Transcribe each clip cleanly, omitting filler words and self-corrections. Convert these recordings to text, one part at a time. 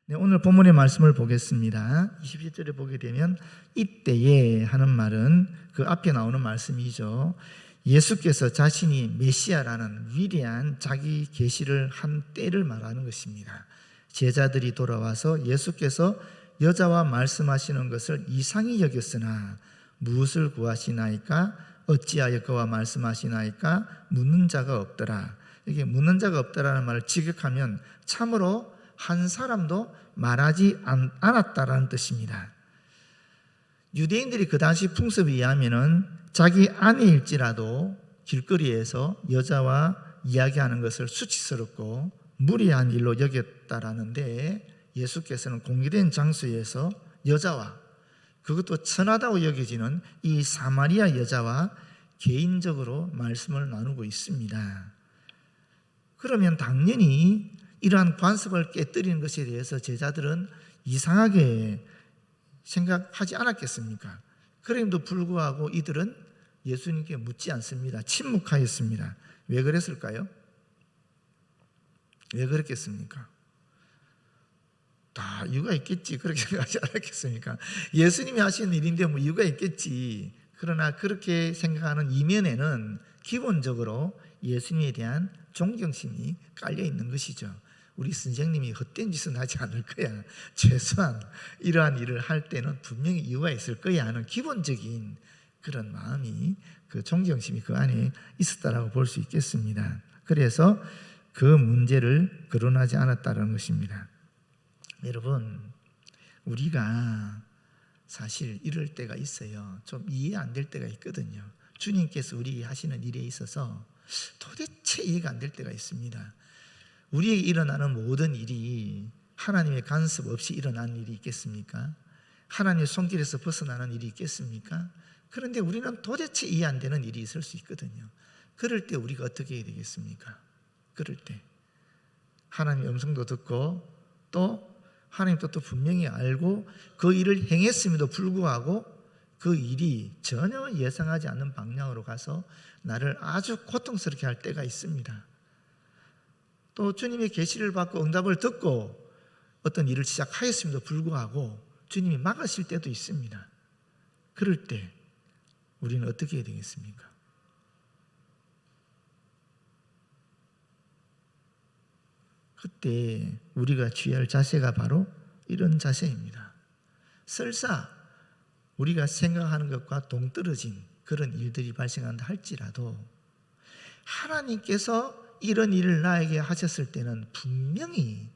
네, 오늘 본문의 말씀을 보겠습니다. 27절에 보게 되면 이때에 하는 말은 그 앞에 나오는 말씀이죠. 예수께서 자신이 메시아라는 위대한 자기 계시를 한 때를 말하는 것입니다. 제자들이 돌아와서 예수께서 여자와 말씀하시는 것을 이상히 여겼으나 무엇을 구하시나이까? 어찌하여 그와 말씀하시나이까? 묻는 자가 없더라. 이게 묻는 자가 없더라는 말을 직역하면 참으로 한 사람도 말하지 않았다라는 뜻입니다. 유대인들이 그 당시 풍습에 의하면 자기 아내일지라도 길거리에서 여자와 이야기하는 것을 수치스럽고 무리한 일로 여겼다라는데, 예수께서는 공개된 장소에서 여자와, 그것도 천하다고 여겨지는 이 사마리아 여자와 개인적으로 말씀을 나누고 있습니다. 그러면 당연히 이러한 관습을 깨뜨리는 것에 대해서 제자들은 이상하게 생각하지 않았겠습니까? 그럼에도 불구하고 이들은 예수님께 묻지 않습니다. 침묵하였습니다. 왜 그랬을까요? 왜 그랬겠습니까? 다 이유가 있겠지, 그렇게 생각하지 않았겠습니까? 예수님이 하시는 일인데 뭐 이유가 있겠지. 그러나 그렇게 생각하는 이면에는 기본적으로 예수님에 대한 존경심이 깔려 있는 것이죠. 우리 선생님이 헛된 짓은 하지 않을 거야, 최소한 이러한 일을 할 때는 분명히 이유가 있을 거야 하는 기본적인 그런 마음이, 그 존경심이 그 안에 있었다라고 볼 수 있겠습니다. 그래서 그 문제를 거론하지 않았다는 것입니다. 여러분, 우리가 사실 이럴 때가 있어요. 좀 이해 안 될 때가 있거든요. 주님께서 우리 하시는 일에 있어서 도대체 이해가 안 될 때가 있습니다. 우리에게 일어나는 모든 일이 하나님의 간섭 없이 일어나는 일이 있겠습니까? 하나님의 손길에서 벗어나는 일이 있겠습니까? 그런데 우리는 도대체 이해 안 되는 일이 있을 수 있거든요. 그럴 때 우리가 어떻게 해야 되겠습니까? 그럴 때 하나님의 음성도 듣고 또 하나님 뜻도 분명히 알고 그 일을 행했음에도 불구하고 그 일이 전혀 예상하지 않는 방향으로 가서 나를 아주 고통스럽게 할 때가 있습니다. 또 주님의 계시를 받고 응답을 듣고 어떤 일을 시작하였음에도 불구하고 주님이 막으실 때도 있습니다. 그럴 때 우리는 어떻게 해야 되겠습니까? 그때 우리가 취할 자세가 바로 이런 자세입니다. 설사 우리가 생각하는 것과 동떨어진 그런 일들이 발생한다 할지라도 하나님께서 이런 일을 나에게 하셨을 때는 분명히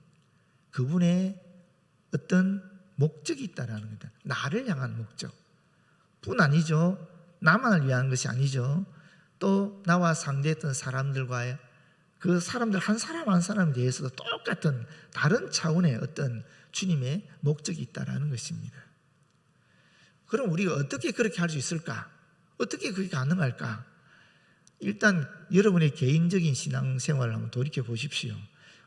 그분의 어떤 목적이 있다라는 겁니다. 나를 향한 목적 뿐 아니죠. 나만을 위한 것이 아니죠. 또 나와 상대했던 사람들과의 그 사람들 한 사람 한 사람에 대해서도 똑같은 다른 차원의 어떤 주님의 목적이 있다라는 것입니다. 그럼 우리가 어떻게 그렇게 할 수 있을까? 어떻게 그게 가능할까? 일단 여러분의 개인적인 신앙생활을 한번 돌이켜 보십시오.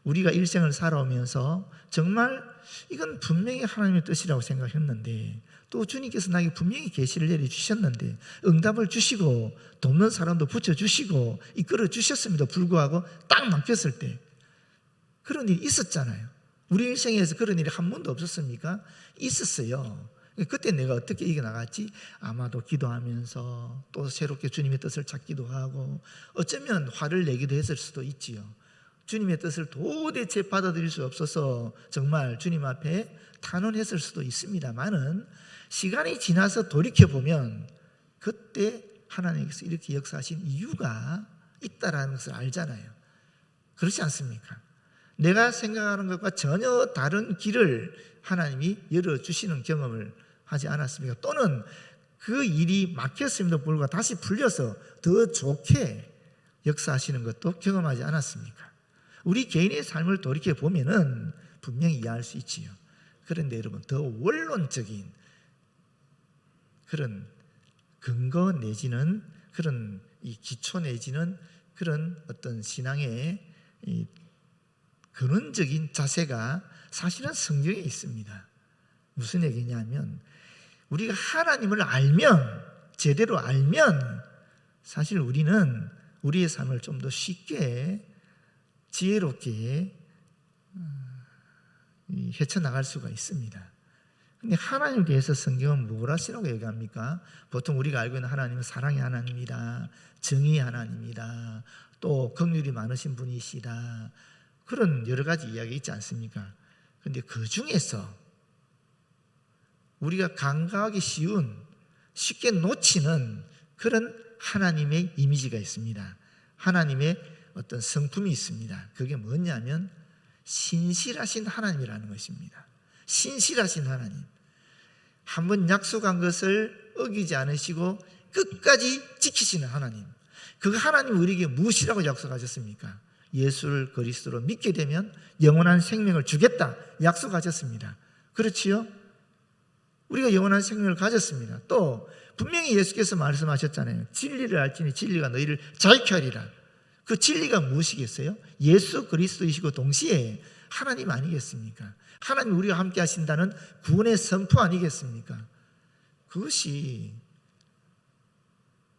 우리가 일생을 살아오면서 정말 이건 분명히 하나님의 뜻이라고 생각했는데, 또 주님께서 나에게 분명히 계시를 내려주셨는데 응답을 주시고 돕는 사람도 붙여주시고 이끌어 주셨음에도 불구하고 딱 막혔을 때 그런 일이 있었잖아요. 우리 일생에서 그런 일이 한 번도 없었습니까? 있었어요. 그때 내가 어떻게 이겨나갔지? 아마도 기도하면서 또 새롭게 주님의 뜻을 찾기도 하고 어쩌면 화를 내기도 했을 수도 있지요. 주님의 뜻을 도대체 받아들일 수 없어서 정말 주님 앞에 탄원했을 수도 있습니다만은 시간이 지나서 돌이켜보면 그때 하나님께서 이렇게 역사하신 이유가 있다라는 것을 알잖아요. 그렇지 않습니까? 내가 생각하는 것과 전혀 다른 길을 하나님이 열어주시는 경험을 하지 않았습니까? 또는 그 일이 막혔음에도 불구하고 다시 풀려서 더 좋게 역사하시는 것도 경험하지 않았습니까? 우리 개인의 삶을 돌이켜보면은 분명히 이해할 수 있지요. 그런데 여러분, 더 원론적인 그런 근거 내지는 그런 이 기초 내지는 그런 어떤 신앙의 이 근원적인 자세가 사실은 성경에 있습니다. 무슨 얘기냐면 우리가 하나님을 알면, 제대로 알면 사실 우리는 우리의 삶을 좀 더 쉽게 지혜롭게 헤쳐나갈 수가 있습니다. 근데 하나님에 대해서 성경은 뭐라시라고 얘기합니까? 보통 우리가 알고 있는 하나님은 사랑의 하나님이다, 정의의 하나님이다, 또 긍휼이 많으신 분이시다, 그런 여러 가지 이야기 있지 않습니까? 근데 그 중에서 우리가 간과하기 쉬운, 쉽게 놓치는 그런 하나님의 이미지가 있습니다. 하나님의 어떤 성품이 있습니다. 그게 뭐냐면 신실하신 하나님이라는 것입니다. 신실하신 하나님. 한번 약속한 것을 어기지 않으시고 끝까지 지키시는 하나님. 그 하나님 우리에게 무엇이라고 약속하셨습니까? 예수를 그리스도로 믿게 되면 영원한 생명을 주겠다 약속하셨습니다. 그렇지요? 우리가 영원한 생명을 가졌습니다. 또 분명히 예수께서 말씀하셨잖아요. 진리를 알지니 진리가 너희를 자유케 하리라. 그 진리가 무엇이겠어요? 예수 그리스도이시고 동시에 하나님 아니겠습니까? 하나님 우리와 함께 하신다는 구원의 선포 아니겠습니까? 그것이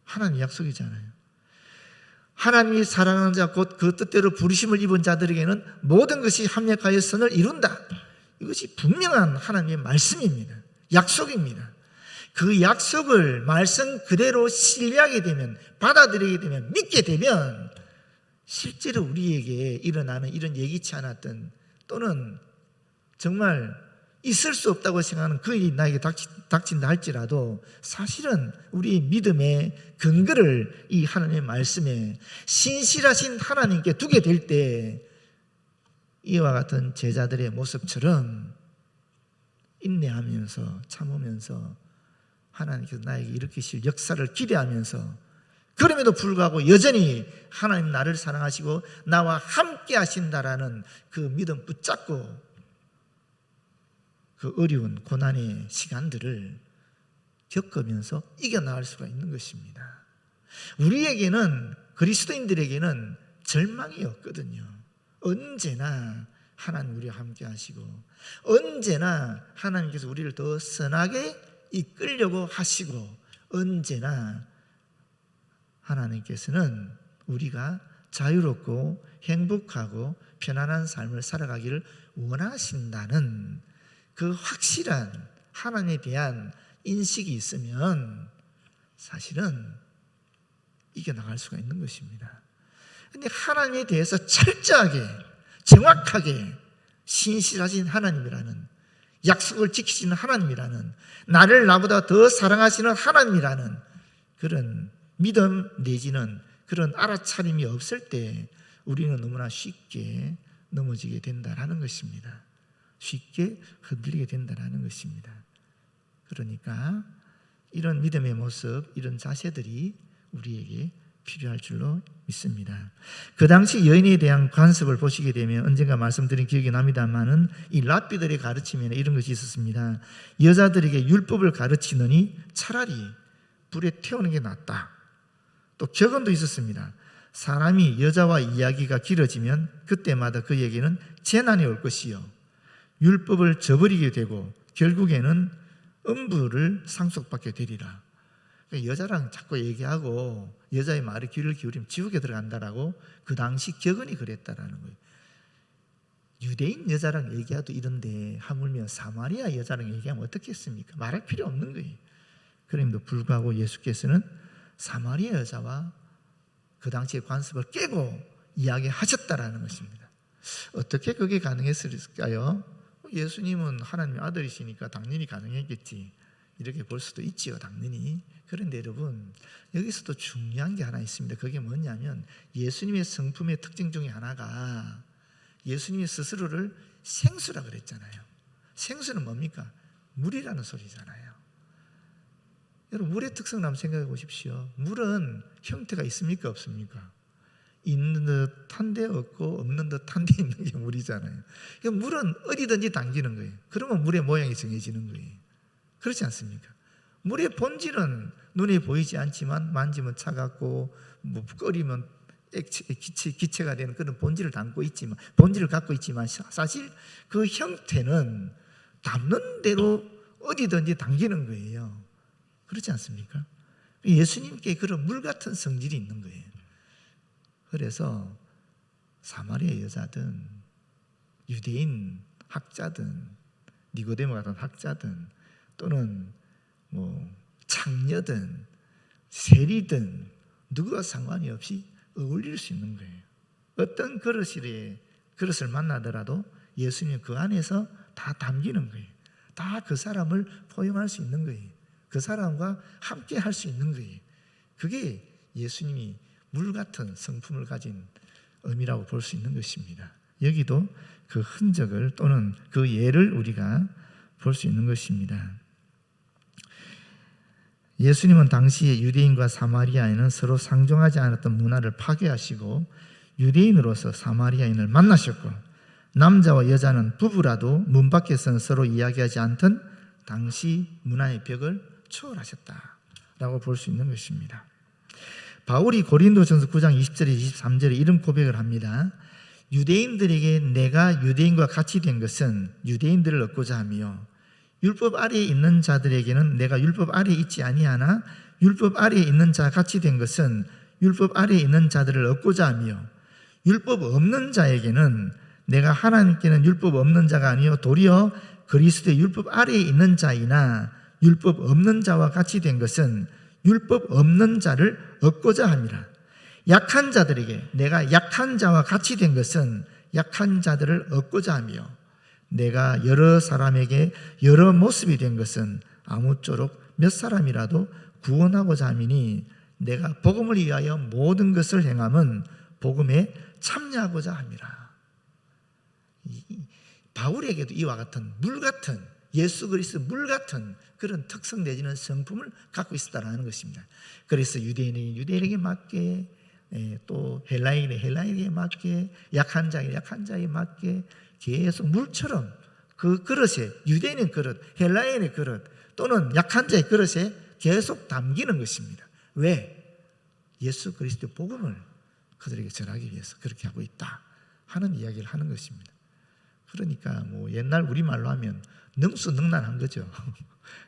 하나님의 약속이잖아요. 하나님이 사랑하는 자 곧 그 뜻대로 부르심을 입은 자들에게는 모든 것이 합력하여 선을 이룬다. 이것이 분명한 하나님의 말씀입니다. 약속입니다. 그 약속을 말씀 그대로 신뢰하게 되면, 받아들이게 되면, 믿게 되면 실제로 우리에게 일어나는 이런 예기치 않았던, 또는 정말 있을 수 없다고 생각하는 그 일이 나에게 닥친다 할지라도 사실은 우리의 믿음의 근거를 이 하나님의 말씀에 신실하신 하나님께 두게 될 때 이와 같은 제자들의 모습처럼 인내하면서 참으면서 하나님께서 나에게 일으키실 역사를 기대하면서, 그럼에도 불구하고 여전히 하나님 나를 사랑하시고 나와 함께 하신다라는 그 믿음 붙잡고 그 어려운 고난의 시간들을 겪으면서 이겨나갈 수가 있는 것입니다. 우리에게는, 그리스도인들에게는 절망이 없거든요. 언제나 하나님 우리와 함께 하시고 언제나 하나님께서 우리를 더 선하게 이끌려고 하시고 언제나 하나님께서는 우리가 자유롭고 행복하고 편안한 삶을 살아가기를 원하신다는 그 확실한 하나님에 대한 인식이 있으면 사실은 이겨나갈 수가 있는 것입니다. 그런데 하나님에 대해서 철저하게 정확하게 신실하신 하나님이라는, 약속을 지키시는 하나님이라는, 나를 나보다 더 사랑하시는 하나님이라는 그런 믿음 내지는 그런 알아차림이 없을 때 우리는 너무나 쉽게 넘어지게 된다라는 것입니다. 쉽게 흔들리게 된다라는 것입니다. 그러니까 이런 믿음의 모습, 이런 자세들이 우리에게 필요할 줄로 믿습니다. 그 당시 여인에 대한 관습을 보시게 되면 언젠가 말씀드린 기억이 납니다만은 이 랍비들의 가르침에는 이런 것이 있었습니다. 여자들에게 율법을 가르치느니 차라리 불에 태우는 게 낫다. 또 격언도 있었습니다. 사람이 여자와 이야기가 길어지면 그때마다 그에게는 재난이 올 것이요, 율법을 저버리게 되고 결국에는 음부를 상속받게 되리라. 여자랑 자꾸 얘기하고 여자의 말에 귀를 기울이면 지옥에 들어간다라고 그 당시 격언이 그랬다라는 거예요. 유대인 여자랑 얘기해도 이런데 하물며 사마리아 여자랑 얘기하면 어떻겠습니까? 말할 필요 없는 거예요. 그럼에도 불구하고 예수께서는 사마리아 여자와 그 당시의 관습을 깨고 이야기하셨다라는 것입니다. 어떻게 그게 가능했을까요? 예수님은 하나님의 아들이시니까 당연히 가능했겠지, 이렇게 볼 수도 있지요, 당연히. 그런데 여러분, 여기서도 중요한 게 하나 있습니다. 그게 뭐냐면 예수님의 성품의 특징 중에 하나가 예수님이 스스로를 생수라 그랬잖아요. 생수는 뭡니까? 물이라는 소리잖아요. 여러분, 물의 특성을 한번 생각해 보십시오. 물은 형태가 있습니까, 없습니까? 있는 듯한데 없고 없는 듯한데 있는 게 물이잖아요. 물은 어디든지 당기는 거예요. 그러면 물의 모양이 정해지는 거예요. 그렇지 않습니까? 물의 본질은 눈에 보이지 않지만 만지면 차갑고 뭐 끓이면 기체가 되는 그런 본질을 갖고 있지만 사실 그 형태는 담는 대로 어디든지 당기는 거예요. 그렇지 않습니까? 예수님께 그런 물 같은 성질이 있는 거예요. 그래서 사마리아 여자든 유대인하든 학자든 니고데모 같은 학자든 또는 창녀든 세리든 누구와 상관이 없이 어울릴 수 있는 거예요. 어떤 그릇을 만나더라도 예수님 그 안에서 다 담기는 거예요. 다 그 사람을 포용할 수 있는 거예요. 그 사람과 함께 할 수 있는 거예요. 그게 예수님이 물 같은 성품을 가진 의미라고 볼 수 있는 것입니다. 여기도 그 흔적을 또는 그 예를 우리가 볼 수 있는 것입니다. 예수님은 당시에 유대인과 사마리아인은 서로 상종하지 않았던 문화를 파괴하시고 유대인으로서 사마리아인을 만나셨고, 남자와 여자는 부부라도 문 밖에서는 서로 이야기하지 않던 당시 문화의 벽을 초월하셨다라고 볼 수 있는 것입니다. 바울이 고린도전서 9장 20절에 23절에 이런 고백을 합니다. 유대인들에게 내가 유대인과 같이 된 것은 유대인들을 얻고자 하며, 율법 아래에 있는 자들에게는 내가 율법 아래에 있지 아니하나 율법 아래에 있는 자 같이 된 것은 율법 아래에 있는 자들을 얻고자 하며, 율법 없는 자에게는 내가 하나님께는 율법 없는 자가 아니요 도리어 그리스도의 율법 아래에 있는 자이나 율법 없는 자와 같이 된 것은 율법 없는 자를 얻고자 함이라. 약한 자들에게 내가 약한 자와 같이 된 것은 약한 자들을 얻고자 하며, 내가 여러 사람에게 여러 모습이 된 것은 아무쪼록 몇 사람이라도 구원하고자 함이니, 내가 복음을 위하여 모든 것을 행함은 복음에 참여하고자 함이라. 바울에게도 이와 같은 물 같은, 예수 그리스도 물 같은 그런 특성 내지는 성품을 갖고 있었다는 것입니다. 그래서 유대인이 유대인에게 맞게, 또 헬라인이 헬라인에게 맞게, 약한 자에 약한 자에 맞게 계속 물처럼 그 그릇에, 유대인의 그릇, 헬라인의 그릇 또는 약한 자의 그릇에 계속 담기는 것입니다. 왜? 예수 그리스도의 복음을 그들에게 전하기 위해서 그렇게 하고 있다 하는 이야기를 하는 것입니다. 그러니까 옛날 우리말로 하면 능수능란한 거죠.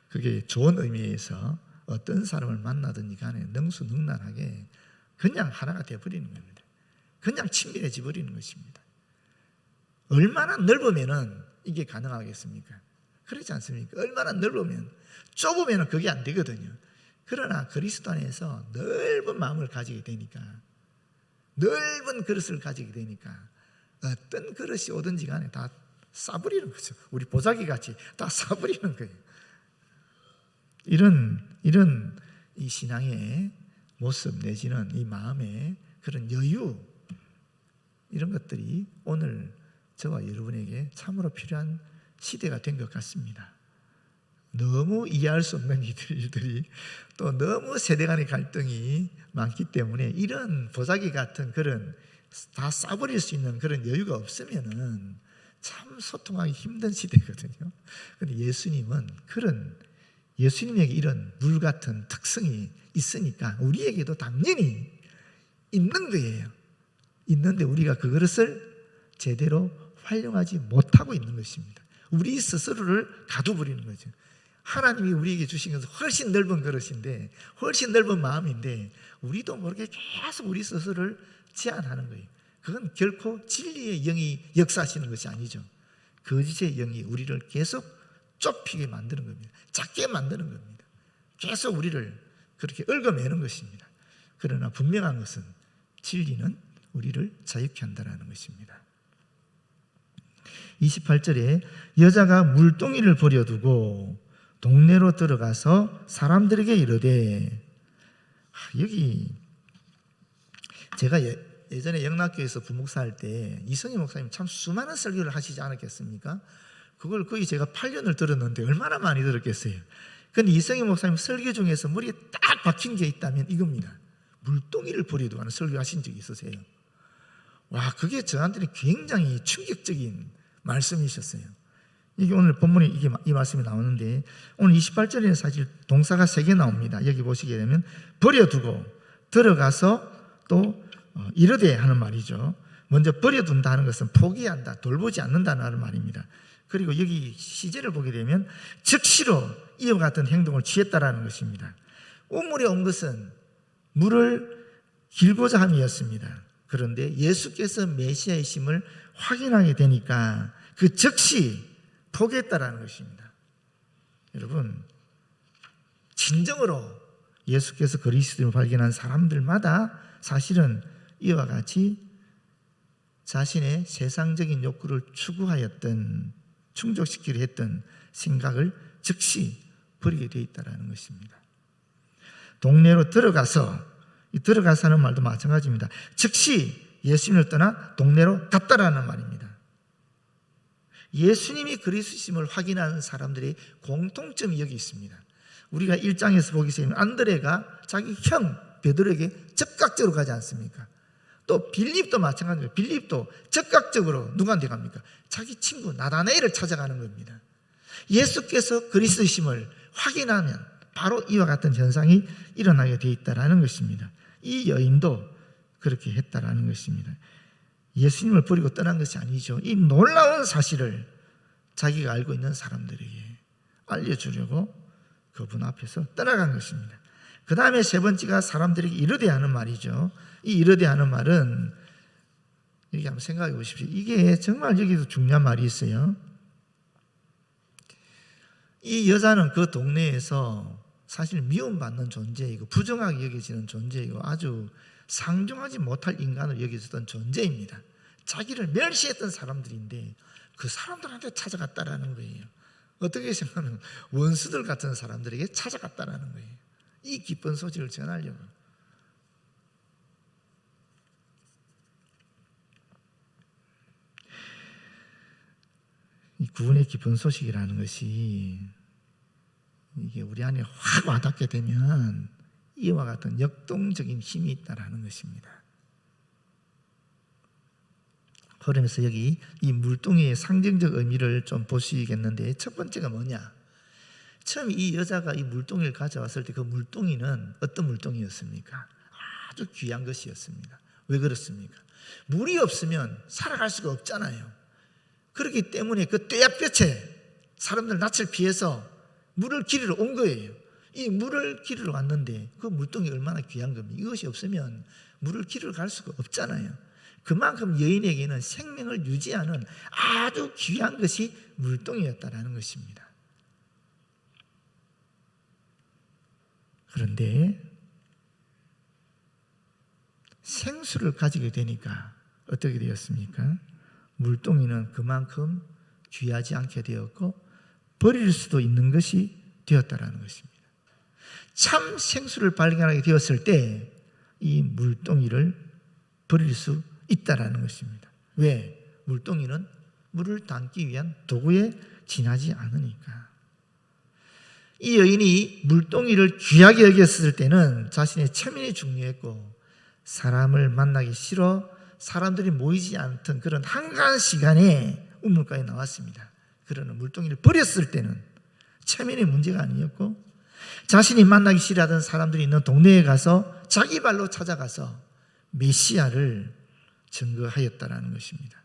그게 좋은 의미에서 어떤 사람을 만나든지 간에 능수능란하게 그냥 하나가 되어버리는 겁니다. 그냥 친밀해져 버리는 것입니다. 얼마나 넓으면 이게 가능하겠습니까? 그렇지 않습니까? 얼마나 넓으면, 좁으면 그게 안 되거든요. 그러나 그리스도 안에서 넓은 마음을 가지게 되니까, 넓은 그릇을 가지게 되니까 어떤 그릇이 오든지 간에 다 싸버리는 거죠. 우리 보자기 같이 다 싸버리는 거예요. 이런 이 신앙의 모습 내지는 이 마음의 그런 여유, 이런 것들이 오늘 저와 여러분에게 참으로 필요한 시대가 된 것 같습니다. 너무 이해할 수 없는 일들이, 또 너무 세대 간의 갈등이 많기 때문에 이런 보자기 같은 그런 다 싸버릴 수 있는 그런 여유가 없으면은 참 소통하기 힘든 시대거든요. 그런데 예수님에게 이런 물 같은 특성이 있으니까 우리에게도 당연히 있는 거예요. 있는데 우리가 그 그릇을 제대로 활용하지 못하고 있는 것입니다. 우리 스스로를 가둬버리는 거죠. 하나님이 우리에게 주신 것은 훨씬 넓은 그릇인데, 훨씬 넓은 마음인데 우리도 모르게 계속 우리 스스로를 제한하는 거예요. 그건 결코 진리의 영이 역사하시는 것이 아니죠. 거짓의 영이 우리를 계속 좁히게 만드는 겁니다. 작게 만드는 겁니다. 계속 우리를 그렇게 얽어매는 것입니다. 그러나 분명한 것은 진리는 우리를 자유케 한다는 것입니다. 28절에 여자가 물동이를 버려두고 동네로 들어가서 사람들에게 이르되, 여기 제가 예전에 영락교에서 부목사 할 때 이성희 목사님 참 수많은 설교를 하시지 않았겠습니까? 그걸 거의 제가 8년을 들었는데 얼마나 많이 들었겠어요. 그런데 이성희 목사님 설교 중에서 머리에 딱 박힌 게 있다면 이겁니다. 물동이를 버려두고 하는 설교 하신 적이 있으세요? 와, 그게 저한테는 굉장히 충격적인 말씀이셨어요. 이게 오늘 본문에 이 말씀이 나오는데, 오늘 28절에는 사실 동사가 3개 나옵니다. 여기 보시게 되면 버려두고 들어가서 또 이르되 하는 말이죠. 먼저 버려둔다 하는 것은 포기한다, 돌보지 않는다는 말입니다. 그리고 여기 시제를 보게 되면 즉시로 이와 같은 행동을 취했다라는 것입니다. 우물에 온 것은 물을 길고자 함이었습니다. 그런데 예수께서 메시아이심을 확인하게 되니까 그 즉시 포기했다라는 것입니다. 여러분, 진정으로 예수께서 그리스도를 발견한 사람들마다 사실은 이와 같이 자신의 세상적인 욕구를 추구하였던, 충족시키려 했던 생각을 즉시 버리게 되어 있다는 것입니다. 동네로 들어가서, 이 들어가서는 말도 마찬가지입니다. 즉시 예수님을 떠나 동네로 갔다라는 말입니다. 예수님이 그리스도심을 확인하는 사람들의 공통점이 여기 있습니다. 우리가 1장에서 보게 되면 안드레가 자기 형 베드로에게 적극적으로 가지 않습니까? 또 빌립도 마찬가지입니다. 빌립도 적극적으로 누구한테 갑니까? 자기 친구 나다나엘을 찾아가는 겁니다. 예수께서 그리스도심을 확인하면 바로 이와 같은 현상이 일어나게 되어 있다는 것입니다. 이 여인도 그렇게 했다라는 것입니다. 예수님을 버리고 떠난 것이 아니죠. 이 놀라운 사실을 자기가 알고 있는 사람들에게 알려주려고 그분 앞에서 떠나간 것입니다. 그 다음에 세 번째가 사람들에게 이르되 하는 말이죠. 이 이르되 하는 말은 이렇게 한번 생각해 보십시오. 이게 정말 여기도 중요한 말이 있어요. 이 여자는 그 동네에서 사실 미움받는 존재이고 부정하게 여겨지는 존재이고 아주 상종하지 못할 인간으로 여겨졌던 존재입니다. 자기를 멸시했던 사람들인데 그 사람들한테 찾아갔다라는 거예요. 어떻게 생각하면 원수들 같은 사람들에게 찾아갔다라는 거예요. 이 기쁜 소식을 전하려고. 이 구원의 기쁜 소식이라는 것이 이게 우리 안에 확 와닿게 되면 이와 같은 역동적인 힘이 있다라는 것입니다. 그러면서 여기 이 물동이의 상징적 의미를 좀 보시겠는데, 첫 번째가 뭐냐? 처음 이 여자가 이 물동이를 가져왔을 때 그 물동이는 어떤 물동이였습니까? 아주 귀한 것이었습니다. 왜 그렇습니까? 물이 없으면 살아갈 수가 없잖아요. 그렇기 때문에 그 떼약볕에 사람들 낯을 피해서 물을 기르러 온 거예요. 이 물을 기르러 왔는데 그 물동이 얼마나 귀한 겁니까? 이것이 없으면 물을 기르러 갈 수가 없잖아요. 그만큼 여인에게는 생명을 유지하는 아주 귀한 것이 물동이었다라는 것입니다. 그런데 생수를 가지게 되니까 어떻게 되었습니까? 물동이는 그만큼 귀하지 않게 되었고 버릴 수도 있는 것이 되었다라는 것입니다. 참 생수를 발견하게 되었을 때 이 물동이를 버릴 수 있다라는 것입니다. 왜? 물동이는 물을 담기 위한 도구에 지나지 않으니까. 이 여인이 물동이를 귀하게 여겼을 때는 자신의 체면이 중요했고 사람을 만나기 싫어 사람들이 모이지 않던 그런 한가한 시간에 우물가에 나왔습니다. 그러나 물동이를 버렸을 때는 체면의 문제가 아니었고 자신이 만나기 싫어하던 사람들이 있는 동네에 가서 자기 발로 찾아가서 메시아를 증거하였다라는 것입니다.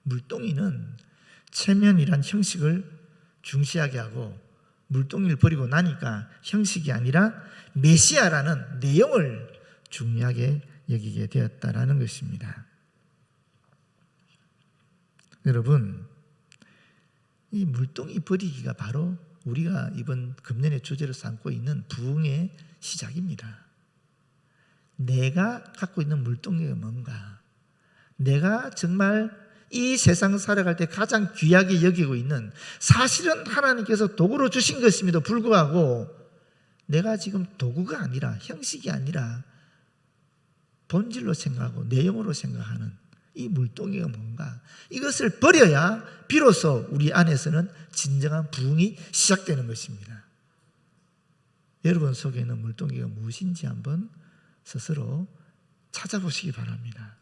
물동이는 체면이란 형식을 중시하게 하고 물동이를 버리고 나니까 형식이 아니라 메시아라는 내용을 중요하게 여기게 되었다라는 것입니다. 여러분, 이 물동이 버리기가 바로 우리가 이번 금년의 주제로 삼고 있는 부흥의 시작입니다. 내가 갖고 있는 물동이가 뭔가, 내가 정말 이 세상 살아갈 때 가장 귀하게 여기고 있는, 사실은 하나님께서 도구로 주신 것임에도 불구하고 내가 지금 도구가 아니라, 형식이 아니라 본질로 생각하고 내용으로 생각하는 이 물동이가 뭔가, 이것을 버려야 비로소 우리 안에서는 진정한 부흥이 시작되는 것입니다. 여러분 속에 있는 물동이가 무엇인지 한번 스스로 찾아보시기 바랍니다.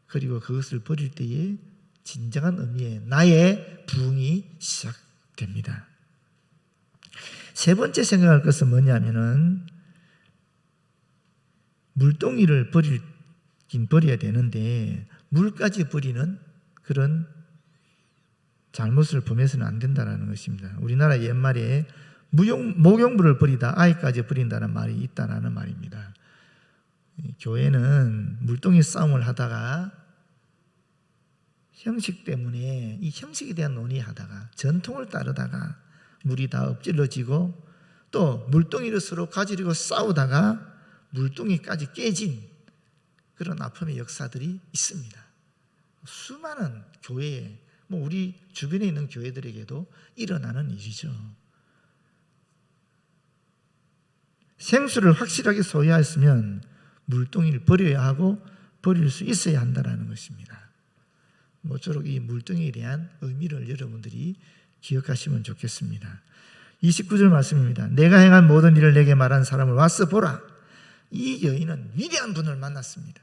그리고 그것을 버릴 때에 진정한 의미의 나의 부흥이 시작됩니다. 세 번째 생각할 것은 뭐냐면은 물동이를 버리긴 버려야 되는데 물까지 버리는 그런 잘못을 범해서는 안 된다는 것입니다. 우리나라 옛말에 목욕물을 버리다 아이까지 버린다는 말이 있다는 말입니다. 교회는 물동이 싸움을 하다가 형식 때문에 이 형식에 대한 논의하다가 전통을 따르다가 물이 다 엎질러지고 또 물동이를 서로 가지고 싸우다가 물동이까지 깨진 그런 아픔의 역사들이 있습니다. 수많은 교회에 우리 주변에 있는 교회들에게도 일어나는 일이죠. 생수를 확실하게 소유하였으면 물동이를 버려야 하고 버릴 수 있어야 한다는 것입니다. 모쪼록 이 물동이에 대한 의미를 여러분들이 기억하시면 좋겠습니다. 29절 말씀입니다. 내가 행한 모든 일을 내게 말한 사람을 와서 보라. 이 여인은 위대한 분을 만났습니다.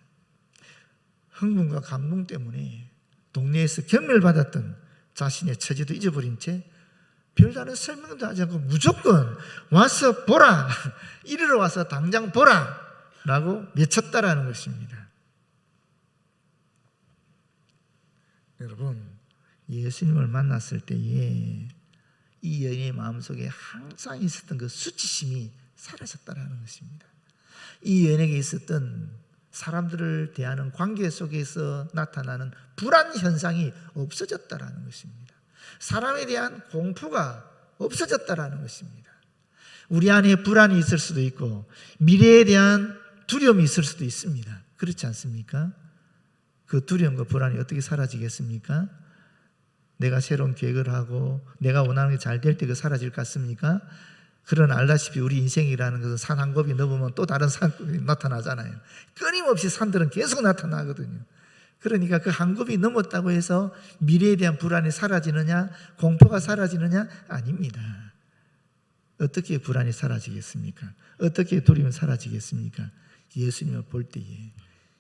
흥분과 감동 때문에 동네에서 경멸받았던 자신의 처지도 잊어버린 채 별다른 설명도 하지 않고 무조건 와서 보라, 이리로 와서 당장 보라 라고 외쳤다라는 것입니다. 여러분, 예수님을 만났을 때에 이 여인의 마음속에 항상 있었던 그 수치심이 사라졌다라는 것입니다. 이 여인에게 있었던 사람들을 대하는 관계 속에서 나타나는 불안 현상이 없어졌다라는 것입니다. 사람에 대한 공포가 없어졌다라는 것입니다. 우리 안에 불안이 있을 수도 있고 미래에 대한 두려움이 있을 수도 있습니다. 그렇지 않습니까? 그 두려움과 불안이 어떻게 사라지겠습니까? 내가 새로운 계획을 하고 내가 원하는 게 잘 될 때 그 사라질 것 같습니까? 그러나 알다시피 우리 인생이라는 것은 산 한 곱이 넘으면 또 다른 산급이 나타나잖아요. 끊임없이 산들은 계속 나타나거든요. 그러니까 그 한 곱이 넘었다고 해서 미래에 대한 불안이 사라지느냐, 공포가 사라지느냐? 아닙니다. 어떻게 불안이 사라지겠습니까? 어떻게 두려움이 사라지겠습니까? 예수님을 볼 때에,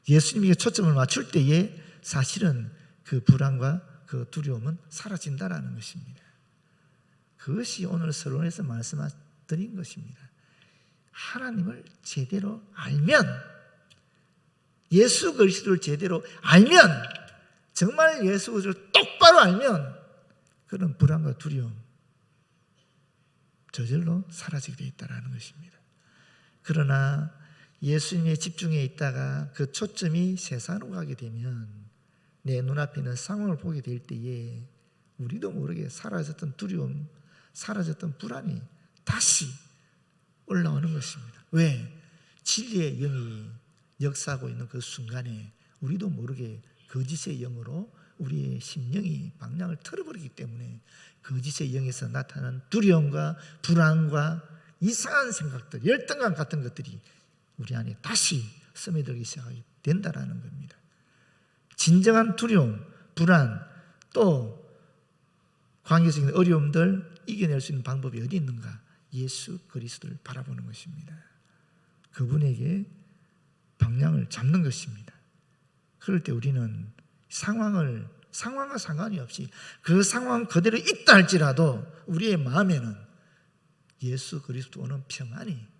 예수님에게 초점을 맞출 때에 사실은 그 불안과 그 두려움은 사라진다라는 것입니다. 그것이 오늘 서론에서 말씀드린 것입니다. 하나님을 제대로 알면, 예수 그리스도를 제대로 알면, 정말 예수 그리스도를 똑바로 알면 그런 불안과 두려움 저절로 사라지게 되어 있다는 것입니다. 그러나 예수님의 집중해 있다가 그 초점이 세상으로 가게 되면 내 눈앞에 있는 상황을 보게 될 때에 우리도 모르게 사라졌던 두려움, 사라졌던 불안이 다시 올라오는 것입니다. 왜? 진리의 영이 역사하고 있는 그 순간에 우리도 모르게 거짓의 영으로 우리의 심령이 방향을 틀어버리기 때문에 거짓의 영에서 나타나는 두려움과 불안과 이상한 생각들, 열등감 같은 것들이 우리 안에 다시 스며들기 시작하게 된다라는 겁니다. 진정한 두려움, 불안, 또 관계적인 어려움들 이겨낼 수 있는 방법이 어디 있는가? 예수 그리스도를 바라보는 것입니다. 그분에게 방향을 잡는 것입니다. 그럴 때 우리는 상황과 상관이 없이 그 상황 그대로 있다 할지라도 우리의 마음에는 예수 그리스도 오는 평안이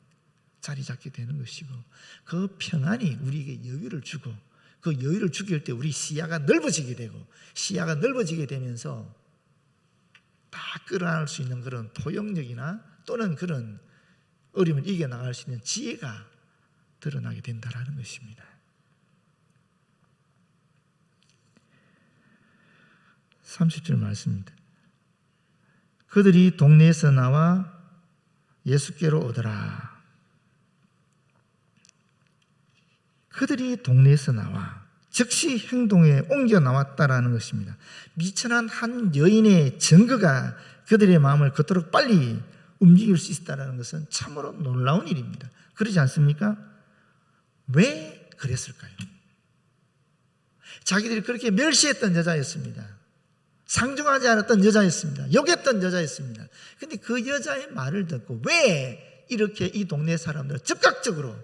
자리 잡게 되는 것이고, 그 평안이 우리에게 여유를 주고, 그 여유를 주게 할 때 우리 시야가 넓어지게 되고, 시야가 넓어지게 되면서 다 끌어안을 수 있는 그런 포용력이나 또는 그런 어려움을 이겨나갈 수 있는 지혜가 드러나게 된다는 것입니다. 30절 말씀입니다. 그들이 동네에서 나와 예수께로 오더라. 그들이 동네에서 나와 즉시 행동에 옮겨 나왔다라는 것입니다. 미천한 한 여인의 증거가 그들의 마음을 그토록 빨리 움직일 수 있다는 것은 참으로 놀라운 일입니다. 그러지 않습니까? 왜 그랬을까요? 자기들이 그렇게 멸시했던 여자였습니다. 상종하지 않았던 여자였습니다. 욕했던 여자였습니다. 그런데 그 여자의 말을 듣고 왜 이렇게 이 동네 사람들은 즉각적으로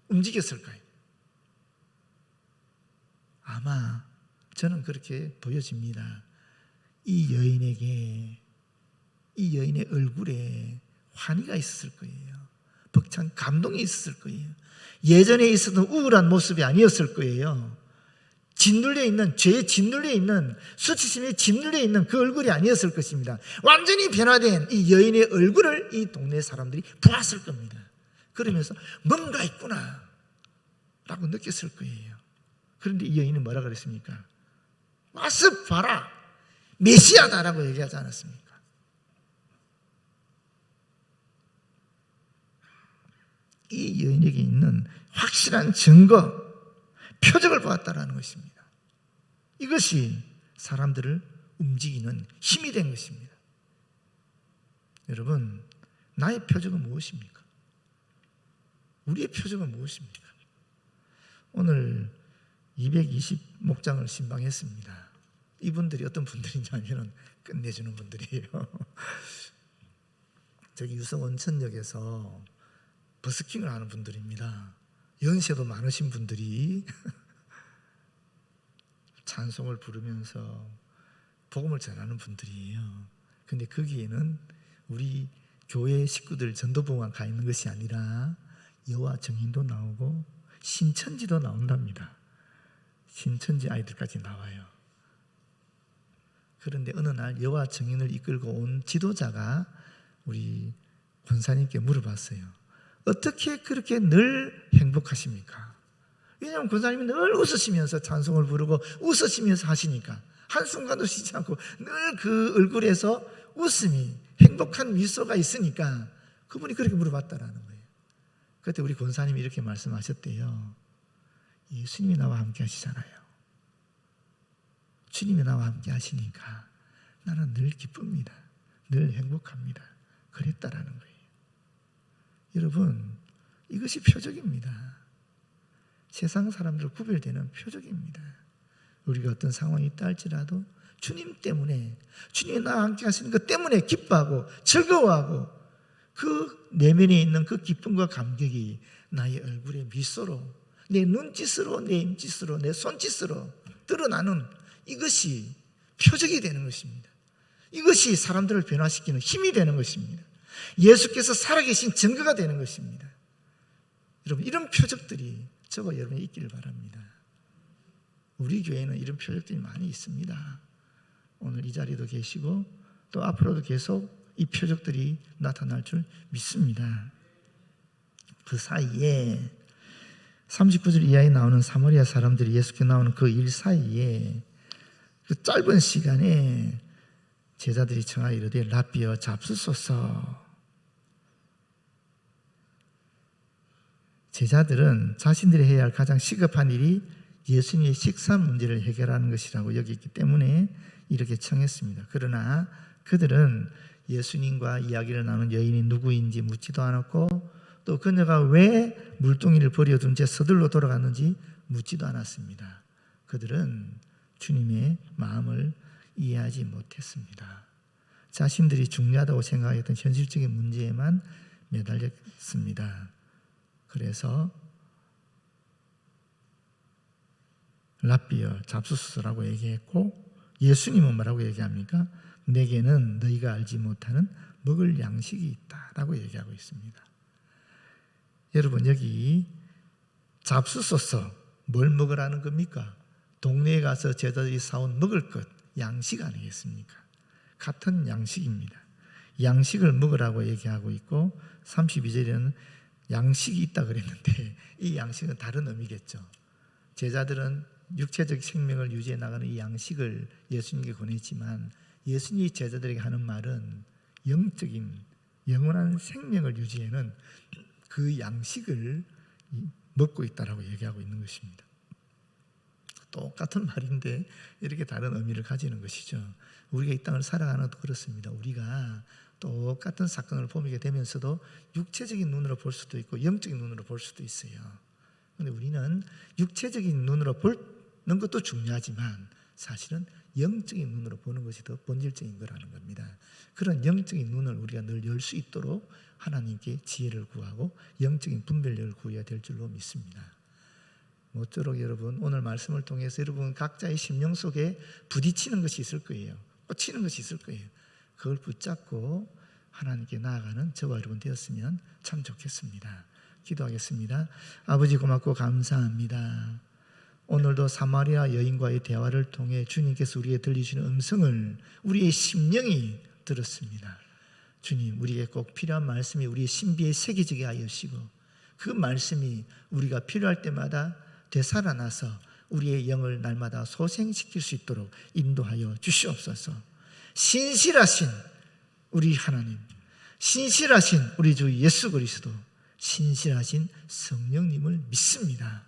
움직였을까요? 아마 저는 그렇게 보여집니다. 이 여인에게, 이 여인의 얼굴에 환희가 있었을 거예요. 벅찬 감동이 있었을 거예요. 예전에 있었던 우울한 모습이 아니었을 거예요. 짓눌려 있는, 죄에 짓눌려 있는, 수치심에 짓눌려 있는 그 얼굴이 아니었을 것입니다. 완전히 변화된 이 여인의 얼굴을 이 동네 사람들이 보았을 겁니다. 그러면서 뭔가 있구나 라고 느꼈을 거예요. 그런데 이 여인은 뭐라 그랬습니까? 와서 봐라, 메시아다라고 얘기하지 않았습니까? 이 여인에게 있는 확실한 증거, 표적을 보았다라는 것입니다. 이것이 사람들을 움직이는 힘이 된 것입니다. 여러분, 나의 표적은 무엇입니까? 우리의 표적은 무엇입니까? 오늘 220 목장을 신방했습니다. 이분들이 어떤 분들이냐면 끝내주는 분들이에요. 저기 유성 온천역에서 버스킹을 하는 분들입니다. 연세도 많으신 분들이 찬송을 부르면서 복음을 전하는 분들이에요. 근데 거기에는 우리 교회 식구들 전도부만 가 있는 것이 아니라 여호와 증인도 나오고 신천지도 나온답니다. 신천지 아이들까지 나와요. 그런데 어느 날 여호와 증인을 이끌고 온 지도자가 우리 권사님께 물어봤어요. 어떻게 그렇게 늘 행복하십니까? 왜냐하면 권사님이 늘 웃으시면서 찬송을 부르고 웃으시면서 하시니까 한순간도 쉬지 않고 늘 그 얼굴에서 웃음이, 행복한 미소가 있으니까 그분이 그렇게 물어봤다라는 거예요. 그때 우리 권사님이 이렇게 말씀하셨대요. 예수님이 나와 함께 하시잖아요. 주님이 나와 함께 하시니까 나는 늘 기쁩니다. 늘 행복합니다. 그랬다라는 거예요. 여러분, 이것이 표적입니다. 세상 사람들 구별되는 표적입니다. 우리가 어떤 상황이 있다 할지라도 주님 때문에, 주님이 나와 함께 하시는 것 때문에 기뻐하고 즐거워하고 그 내면에 있는 그 기쁨과 감격이 나의 얼굴의 미소로, 내 눈짓으로, 내 입짓으로, 내 손짓으로 드러나는 이것이 표적이 되는 것입니다. 이것이 사람들을 변화시키는 힘이 되는 것입니다. 예수께서 살아계신 증거가 되는 것입니다. 여러분, 이런 표적들이 저와 여러분이 있기를 바랍니다. 우리 교회는 이런 표적들이 많이 있습니다. 오늘 이 자리도 계시고 또 앞으로도 계속 이 표적들이 나타날 줄 믿습니다. 그 사이에 39절 이하에 나오는 사마리아 사람들이 예수께 나오는 그 일 사이에 그 짧은 시간에 제자들이 청하여 이르되 랍비여 잡수소서. 제자들은 자신들이 해야 할 가장 시급한 일이 예수님의 식사 문제를 해결하는 것이라고 여겼기 때문에 이렇게 청했습니다. 그러나 그들은 예수님과 이야기를 나눈 여인이 누구인지 묻지도 않았고 또 그녀가 왜 물동이를 버려둔 채 서둘러 돌아갔는지 묻지도 않았습니다. 그들은 주님의 마음을 이해하지 못했습니다. 자신들이 중요하다고 생각했던 현실적인 문제에만 매달렸습니다. 그래서 랍비여 잡수소서라고 얘기했고 예수님은 뭐라고 얘기합니까? 내게는 너희가 알지 못하는 먹을 양식이 있다라고 얘기하고 있습니다. 여러분, 여기 잡수소서, 뭘 먹으라는 겁니까? 동네에 가서 제자들이 사온 먹을 것, 양식 아니겠습니까? 같은 양식입니다. 양식을 먹으라고 얘기하고 있고 32절에는 양식이 있다 그랬는데 이 양식은 다른 의미겠죠. 제자들은 육체적 생명을 유지해 나가는 이 양식을 예수님께 권했지만 예수님이 제자들에게 하는 말은 영적인 영원한 생명을 유지하는 그 양식을 먹고 있다라고 얘기하고 있는 것입니다. 똑같은 말인데 이렇게 다른 의미를 가지는 것이죠. 우리가 이 땅을 살아가는 것도 그렇습니다. 우리가 똑같은 사건을 보게 되면서도 육체적인 눈으로 볼 수도 있고 영적인 눈으로 볼 수도 있어요. 그런데 우리는 육체적인 눈으로 보는 것도 중요하지만 사실은 영적인 눈으로 보는 것이 더 본질적인 거라는 겁니다. 그런 영적인 눈을 우리가 늘 열 수 있도록 하나님께 지혜를 구하고 영적인 분별력을 구해야 될 줄로 믿습니다. 모쪼록 여러분, 오늘 말씀을 통해서 여러분 각자의 심령 속에 부딪히는 것이 있을 거예요. 꽂히는 것이 있을 거예요. 그걸 붙잡고 하나님께 나아가는 저와 여러분 되었으면 참 좋겠습니다. 기도하겠습니다. 아버지, 고맙고 감사합니다. 오늘도 사마리아 여인과의 대화를 통해 주님께서 우리에게 들리시는 음성을 우리의 심령이 들었습니다. 주님, 우리에게 꼭 필요한 말씀이 우리의 신비에 새겨지게 하여 주시고 그 말씀이 우리가 필요할 때마다 되살아나서 우리의 영을 날마다 소생시킬 수 있도록 인도하여 주시옵소서. 신실하신 우리 하나님, 신실하신 우리 주 예수 그리스도, 신실하신 성령님을 믿습니다.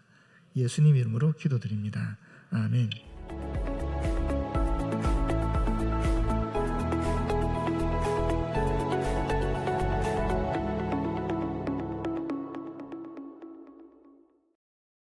예수님 이름으로 기도드립니다. 아멘.